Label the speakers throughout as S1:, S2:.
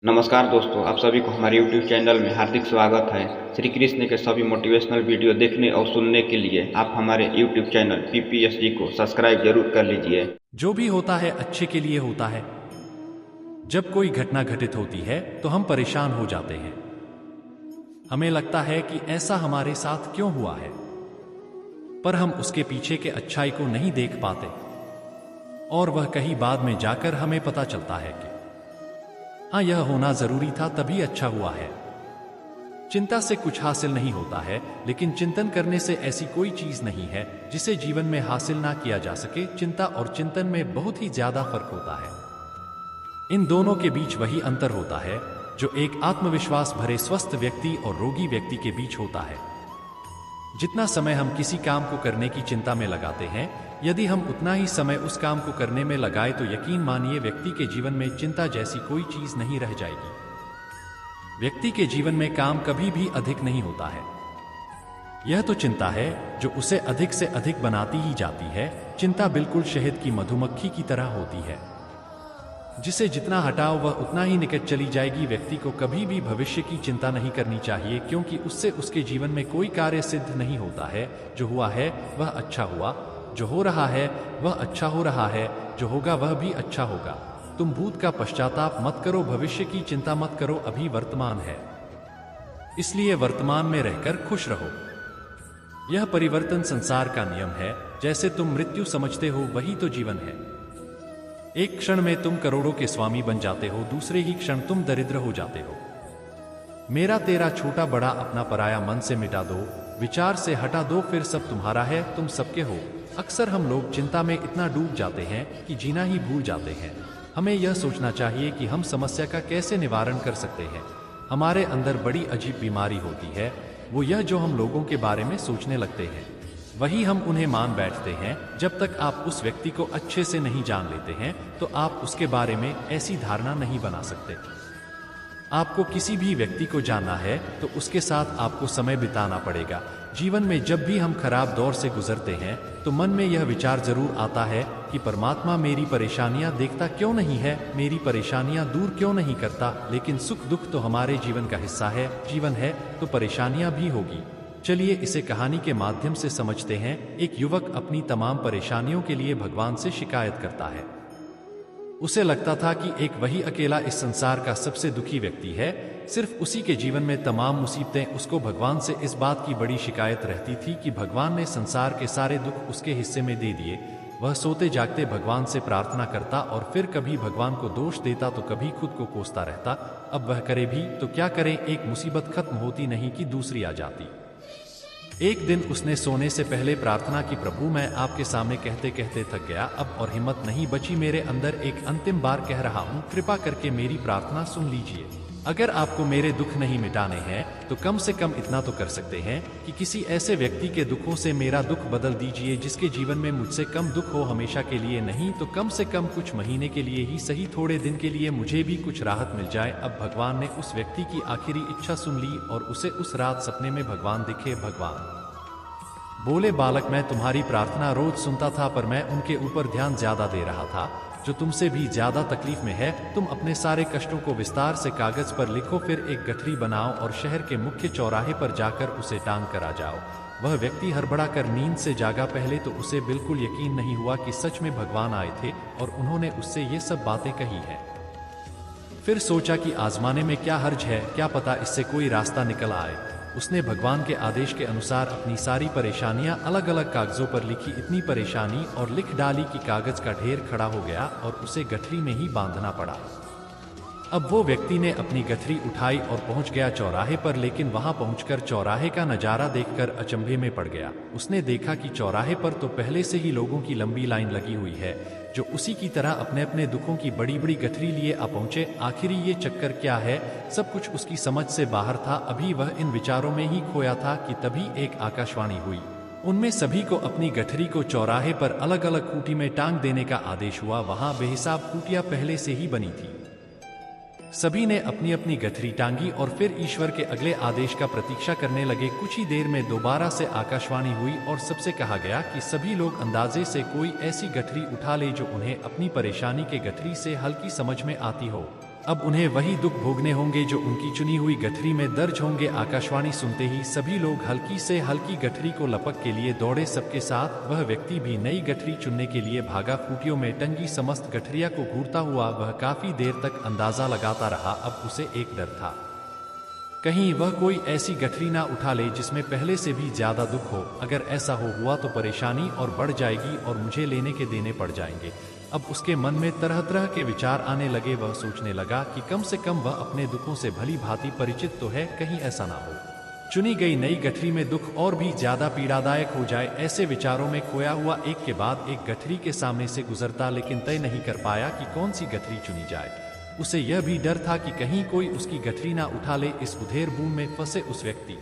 S1: नमस्कार दोस्तों, आप सभी को हमारे YouTube चैनल में हार्दिक स्वागत है। श्री कृष्ण के सभी मोटिवेशनल वीडियो देखने और सुनने के लिए आप हमारे YouTube चैनल PPSG को सब्सक्राइब जरूर कर लीजिए।
S2: जो भी होता है अच्छे के लिए होता है। जब कोई घटना घटित होती है तो हम परेशान हो जाते हैं। हमें लगता है कि ऐसा हमारे साथ क्यों हुआ है, पर हम उसके पीछे के अच्छाई को नहीं देख पाते और वह कहीं बाद में जाकर हमें पता चलता है कि हाँ, यह होना जरूरी था, तभी अच्छा हुआ है। चिंता से कुछ हासिल नहीं होता है, लेकिन चिंतन करने से ऐसी कोई चीज नहीं है जिसे जीवन में हासिल ना किया जा सके। चिंता और चिंतन में बहुत ही ज्यादा फर्क होता है। इन दोनों के बीच वही अंतर होता है जो एक आत्मविश्वास भरे स्वस्थ व्यक्ति और रोगी व्यक्ति के बीच होता है। जितना समय हम किसी काम को करने की चिंता में लगाते हैं, यदि हम उतना ही समय उस काम को करने में लगाए तो यकीन मानिए व्यक्ति के जीवन में चिंता जैसी कोई चीज नहीं रह जाएगी। व्यक्ति के जीवन में काम कभी भी अधिक नहीं होता है। यह तो चिंता है जो उसे अधिक से अधिक बनाती ही जाती है। चिंता बिल्कुल शहद की मधुमक्खी की तरह होती है, जिसे जितना हटाओ वह उतना ही निकट चली जाएगी। व्यक्ति को कभी भी भविष्य की चिंता नहीं करनी चाहिए, क्योंकि उससे उसके जीवन में कोई कार्य सिद्ध नहीं होता है। जो हुआ है वह अच्छा हुआ, जो हो रहा है वह अच्छा हो रहा है, जो होगा वह भी अच्छा होगा। तुम भूत का पश्चाताप मत करो, भविष्य की चिंता मत करो, अभी वर्तमान है, इसलिए वर्तमान में रहकर खुश रहो। यह परिवर्तन संसार का नियम है। जैसे तुम मृत्यु समझते हो वही तो जीवन है। एक क्षण में तुम करोड़ों के स्वामी बन जाते हो, दूसरे ही क्षण तुम दरिद्र हो जाते हो। मेरा तेरा छोटा बड़ा अपना पराया मन से मिटा दो, विचार से हटा दो, फिर सब तुम्हारा है, तुम सबके हो। अक्सर हम लोग चिंता में इतना डूब जाते हैं कि जीना ही भूल जाते हैं। हमें यह सोचना चाहिए कि हम समस्या का कैसे निवारण कर सकते हैं। हमारे अंदर बड़ी अजीब बीमारी होती है, वो यह जो हम लोगों के बारे में सोचने लगते हैं वही हम उन्हें मान बैठते हैं। जब तक आप उस व्यक्ति को अच्छे से नहीं जान लेते हैं तो आप उसके बारे में ऐसी धारणा नहीं बना सकते। आपको किसी भी व्यक्ति को जानना है तो उसके साथ आपको समय बिताना पड़ेगा। जीवन में जब भी हम खराब दौर से गुजरते हैं तो मन में यह विचार जरूर आता है कि परमात्मा मेरी परेशानियां देखता क्यों नहीं है, मेरी परेशानियां दूर क्यों नहीं करता। लेकिन सुख दुख तो हमारे जीवन का हिस्सा है। जीवन है तो परेशानियां भी होगी। चलिए इसे कहानी के माध्यम से समझते हैं। एक युवक अपनी तमाम परेशानियों के लिए भगवान से शिकायत करता है। उसे लगता था कि एक वही अकेला इस संसार का सबसे दुखी व्यक्ति है। सिर्फ उसी के जीवन में तमाम मुसीबतें। उसको भगवान से इस बात की बड़ी शिकायत रहती थी कि भगवान ने संसार के सारे दुख उसके हिस्से में दे दिए। वह सोते जागते भगवान से प्रार्थना करता और फिर कभी भगवान को दोष देता तो कभी खुद को कोसता रहता। अब वह करे भी तो क्या करे, एक मुसीबत खत्म होती नहीं कि दूसरी आ जाती। एक दिन उसने सोने से पहले प्रार्थना की, प्रभु मैं आपके सामने कहते कहते थक गया, अब और हिम्मत नहीं बची। मेरे अंदर एक अंतिम बार कह रहा हूँ, कृपा करके मेरी प्रार्थना सुन लीजिए। अगर आपको मेरे दुख नहीं मिटाने हैं तो कम से कम इतना तो कर सकते हैं कि किसी ऐसे व्यक्ति के दुखों से मेरा दुख बदल दीजिए जिसके जीवन में मुझसे कम दुख हो। हमेशा के लिए नहीं तो कम से कम कुछ महीने के लिए ही सही, थोड़े दिन के लिए मुझे भी कुछ राहत मिल जाए। अब भगवान ने उस व्यक्ति की आखिरी इच्छा सुन ली और उसे उस रात सपने में भगवान दिखे। भगवान बोले, बालक मैं तुम्हारी प्रार्थना रोज सुनता था, पर मैं उनके ऊपर ध्यान ज्यादा दे रहा था जो तुमसे भी ज्यादा तकलीफ में है। तुम अपने सारे कष्टों को विस्तार से कागज पर लिखो, फिर एक गठरी बनाओ और शहर के मुख्य चौराहे पर जाकर उसे टांग कर आ जाओ। वह व्यक्ति हड़बड़ा कर नींद से जागा। पहले तो उसे बिल्कुल यकीन नहीं हुआ कि सच में भगवान आए थे और उन्होंने उससे ये सब बातें कही है। फिर सोचा कि आजमाने में क्या हर्ज है, क्या पता इससे कोई रास्ता निकल आए। उसने भगवान के आदेश के अनुसार अपनी सारी परेशानियां अलग अलग कागजों पर लिखी। इतनी परेशानी और लिख डाली कि कागज का ढेर खड़ा हो गया और उसे गठरी में ही बांधना पड़ा। अब वो व्यक्ति ने अपनी गठरी उठाई और पहुंच गया चौराहे पर, लेकिन वहां पहुंचकर चौराहे का नजारा देखकर अचंभे में पड़ गया। उसने देखा कि चौराहे पर तो पहले से ही लोगों की लंबी लाइन लगी हुई है जो उसी की तरह अपने अपने दुखों की बड़ी बड़ी गठरी लिए आ पहुंचे। आखिर ये चक्कर क्या है, सब कुछ उसकी समझ से बाहर था। अभी वह इन विचारों में ही खोया था कि तभी एक आकाशवाणी हुई। उनमें सभी को अपनी गठरी को चौराहे पर अलग अलग खूंटी में टांग देने का आदेश हुआ। वहां बेहिसाब खूंटियां पहले से ही बनी थी। सभी ने अपनी अपनी गठरी टांगी और फिर ईश्वर के अगले आदेश का प्रतीक्षा करने लगे। कुछ ही देर में दोबारा से आकाशवाणी हुई और सबसे कहा गया कि सभी लोग अंदाजे से कोई ऐसी गठरी उठा ले जो उन्हें अपनी परेशानी के गठरी से हल्की समझ में आती हो। अब उन्हें वही दुख भोगने होंगे जो उनकी चुनी हुई गठरी में दर्ज होंगे। आकाशवाणी सुनते ही सभी लोग हल्की से हल्की गठरी को लपक के लिए दौड़े। सबके साथ वह व्यक्ति भी नई गठरी चुनने के लिए भागा। खूंटियों में टंगी समस्त गठरिया को घूरता हुआ वह काफी देर तक अंदाजा लगाता रहा। अब उसे एक डर था, कहीं वह कोई ऐसी गठरी ना उठा ले जिसमें पहले से भी ज्यादा दुख हो। अगर ऐसा हुआ तो परेशानी और बढ़ जाएगी और मुझे लेने के देने पड़ जाएंगे। अब उसके मन में तरह तरह के विचार आने लगे। वह सोचने लगा कि कम से कम वह अपने दुखों से भली भांति परिचित तो है, कहीं ऐसा ना हो चुनी गई नई गठरी में दुख और भी ज्यादा पीड़ादायक हो जाए। ऐसे विचारों में खोया हुआ एक के बाद एक गठरी के सामने से गुजरता, लेकिन तय नहीं कर पाया कि कौन सी गठरी चुनी जाए। उसे यह भी डर था कि कहीं कोई उसकी गठरी ना उठा ले। इस उधेड़ बूम में फंसे उस व्यक्ति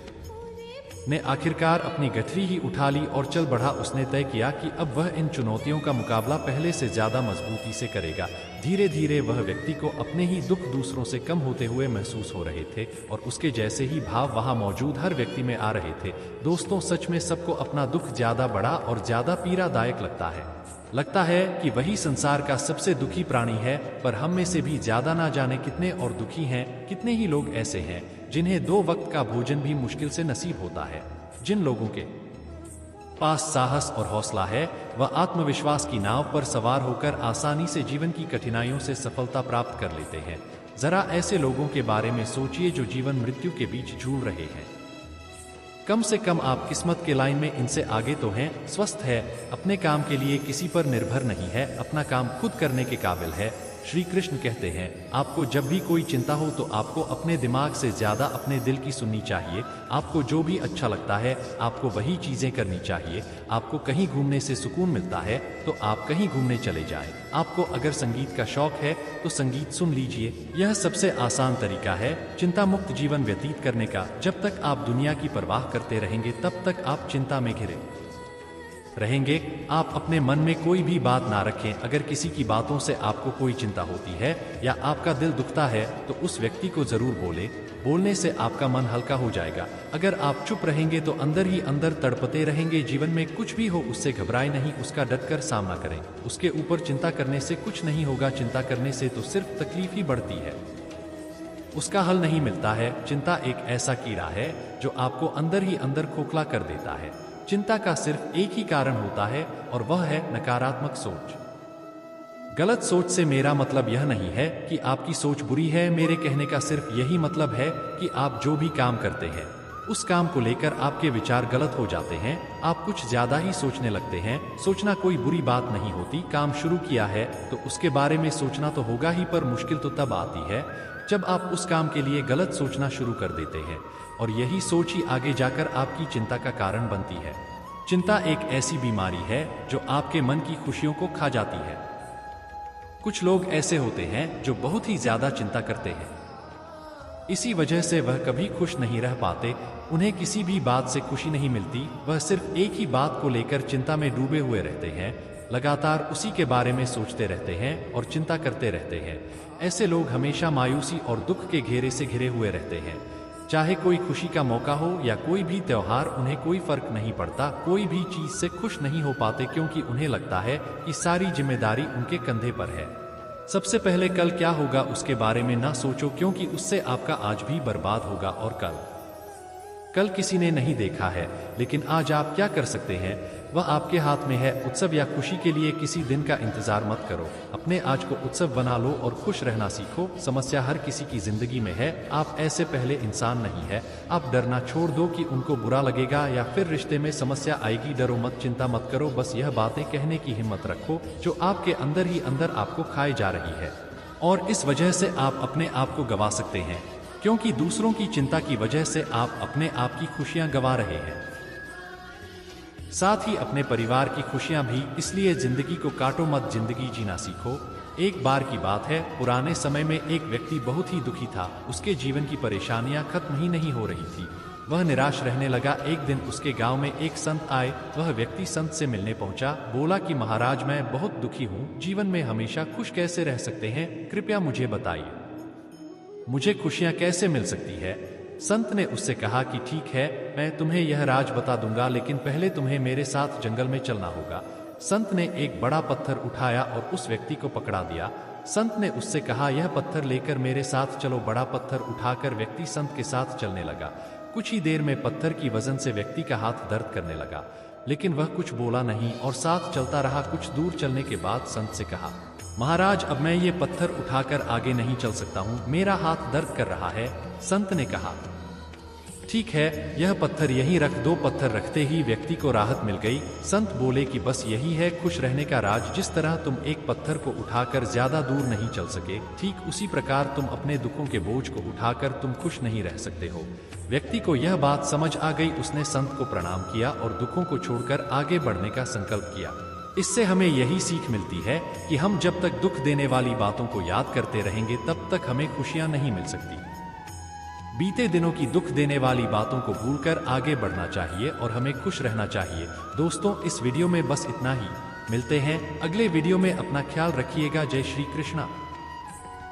S2: ने आखिरकार अपनी गठरी ही उठा ली और चल बढ़ा। उसने तय किया कि अब वह इन चुनौतियों का मुकाबला पहले से ज्यादा मजबूती से करेगा। धीरे धीरे वह व्यक्ति को अपने ही दुख दूसरों से कम होते हुए महसूस हो रहे थे और उसके जैसे ही भाव वहां मौजूद हर व्यक्ति में आ रहे थे। दोस्तों, सच में सबको अपना दुख ज्यादा बड़ा और ज्यादा पीड़ादायक लगता है कि वही संसार का सबसे दुखी प्राणी है। पर हम में से भी ज्यादा ना जाने कितने और दुखी हैं। कितने ही लोग ऐसे हैं जिन्हें 2 वक्त का भोजन भी मुश्किल से नसीब होता है। जिन लोगों के पास साहस और हौसला है, वह आत्मविश्वास की नाव पर सवार होकर आसानी से जीवन की कठिनाइयों से सफलता प्राप्त कर लेते हैं। जरा ऐसे लोगों के बारे में सोचिए जो जीवन मृत्यु के बीच जूझ रहे हैं। कम से कम आप किस्मत के लाइन में इनसे आगे तो हैं। स्वस्थ है, अपने काम के लिए किसी पर निर्भर नहीं है, अपना काम खुद करने के काबिल है। श्री कृष्ण कहते हैं, आपको जब भी कोई चिंता हो तो आपको अपने दिमाग से ज्यादा अपने दिल की सुननी चाहिए। आपको जो भी अच्छा लगता है आपको वही चीजें करनी चाहिए। आपको कहीं घूमने से सुकून मिलता है तो आप कहीं घूमने चले जाएं। आपको अगर संगीत का शौक है तो संगीत सुन लीजिए। यह सबसे आसान तरीका है चिंता मुक्त जीवन व्यतीत करने का। जब तक आप दुनिया की परवाह करते रहेंगे तब तक आप चिंता में घिरे रहेंगे। आप अपने मन में कोई भी बात ना रखें। अगर किसी की बातों से आपको कोई चिंता होती है या आपका दिल दुखता है तो उस व्यक्ति को जरूर बोलने से आपका मन हल्का हो जाएगा। अगर आप चुप रहेंगे तो अंदर ही अंदर तड़पते रहेंगे। जीवन में कुछ भी हो उससे घबराएं नहीं, उसका डटकर सामना करें। उसके ऊपर चिंता करने से कुछ नहीं होगा। चिंता करने से तो सिर्फ तकलीफ ही बढ़ती है, उसका हल नहीं मिलता है। चिंता एक ऐसा कीड़ा है जो आपको अंदर ही अंदर खोखला कर देता है। चिंता का सिर्फ एक ही कारण होता है और वह है नकारात्मक सोच। गलत सोच से मेरा मतलब यह नहीं है कि आपकी सोच बुरी है। मेरे कहने का सिर्फ यही मतलब है कि आप जो भी काम करते हैं उस काम को लेकर आपके विचार गलत हो जाते हैं। आप कुछ ज्यादा ही सोचने लगते हैं। सोचना कोई बुरी बात नहीं होती। काम शुरू किया है तो उसके बारे में सोचना तो होगा ही, पर मुश्किल तो तब आती है जब आप उस काम के लिए गलत सोचना शुरू कर देते हैं और यही सोच ही आगे जाकर आपकी चिंता का कारण बनती है। चिंता एक ऐसी बीमारी है जो आपके मन की खुशियों को खा जाती है। कुछ लोग ऐसे होते हैं जो बहुत ही ज्यादा चिंता करते हैं, इसी वजह से वह कभी खुश नहीं रह पाते। उन्हें किसी भी बात से खुशी नहीं मिलती। वह सिर्फ एक ही बात को लेकर चिंता में डूबे हुए रहते हैं, लगातार उसी के बारे में सोचते रहते हैं और चिंता करते रहते हैं। ऐसे लोग हमेशा मायूसी और दुख के घेरे से घिरे हुए रहते हैं। चाहे कोई खुशी का मौका हो या कोई भी त्योहार, उन्हें कोई फर्क नहीं पड़ता। कोई भी चीज से खुश नहीं हो पाते क्योंकि उन्हें लगता है कि सारी जिम्मेदारी उनके कंधे पर है। सबसे पहले कल क्या होगा उसके बारे में ना सोचो, क्योंकि उससे आपका आज भी बर्बाद होगा। और कल किसी ने नहीं देखा है, लेकिन आज आप क्या कर सकते हैं वह आपके हाथ में है। उत्सव या खुशी के लिए किसी दिन का इंतजार मत करो, अपने आज को उत्सव बना लो और खुश रहना सीखो। समस्या हर किसी की जिंदगी में है, आप ऐसे पहले इंसान नहीं है। आप डरना छोड़ दो कि उनको बुरा लगेगा या फिर रिश्ते में समस्या आएगी। डरो मत, चिंता मत करो, बस यह बातें कहने की हिम्मत रखो जो आपके अंदर ही अंदर आपको खाए जा रही है और इस वजह से आप अपने आप को गवा सकते हैं, क्योंकि दूसरों की चिंता की वजह से आप अपने आप की खुशियां गवा रहे हैं, साथ ही अपने परिवार की खुशियां भी। इसलिए जिंदगी को काटो मत, जिंदगी जीना सीखो। एक बार की बात है, पुराने समय में एक व्यक्ति बहुत ही दुखी था। उसके जीवन की परेशानियां खत्म ही नहीं हो रही थी। वह निराश रहने लगा। एक दिन उसके गांव में एक संत आए। वह व्यक्ति संत से मिलने पहुंचा। बोला कि महाराज, मैं बहुत दुखी हूं, जीवन में हमेशा खुश कैसे रह सकते हैं, कृपया मुझे बताइए, मुझे खुशियां कैसे मिल सकती है। संत ने उससे कहा कि ठीक है, मैं तुम्हें यह राज बता दूंगा, लेकिन पहले तुम्हें मेरे साथ जंगल में चलना होगा। संत ने एक बड़ा पत्थर उठाया और उस व्यक्ति को पकड़ा दिया। संत ने उससे कहा, यह पत्थर लेकर मेरे साथ चलो। बड़ा पत्थर उठाकर व्यक्ति संत के साथ चलने लगा। कुछ ही देर में पत्थर की वजन से व्यक्ति का हाथ दर्द करने लगा, लेकिन वह कुछ बोला नहीं और साथ चलता रहा। कुछ दूर चलने के बाद संत से कहा, महाराज, अब मैं ये पत्थर उठाकर आगे नहीं चल सकता हूँ, मेरा हाथ दर्द कर रहा है। संत ने कहा, ठीक है, यह पत्थर यहीं रख दो। पत्थर रखते ही व्यक्ति को राहत मिल गई। संत बोले कि बस यही है खुश रहने का राज। जिस तरह तुम एक पत्थर को उठाकर ज्यादा दूर नहीं चल सके, ठीक उसी प्रकार तुम अपने दुखों के बोझ को उठाकर तुम खुश नहीं रह सकते हो। व्यक्ति को यह बात समझ आ गई। उसने संत को प्रणाम किया और दुखों को छोड़कर आगे बढ़ने का संकल्प किया। इससे हमें यही सीख मिलती है कि हम जब तक दुख देने वाली बातों को याद करते रहेंगे, तब तक हमें खुशियां नहीं मिल सकती। बीते दिनों की दुख देने वाली बातों को भूलकर आगे बढ़ना चाहिए और हमें खुश रहना चाहिए। दोस्तों, इस वीडियो में बस इतना ही। मिलते हैं अगले वीडियो में। अपना ख्याल रखिएगा। जय श्री कृष्णा।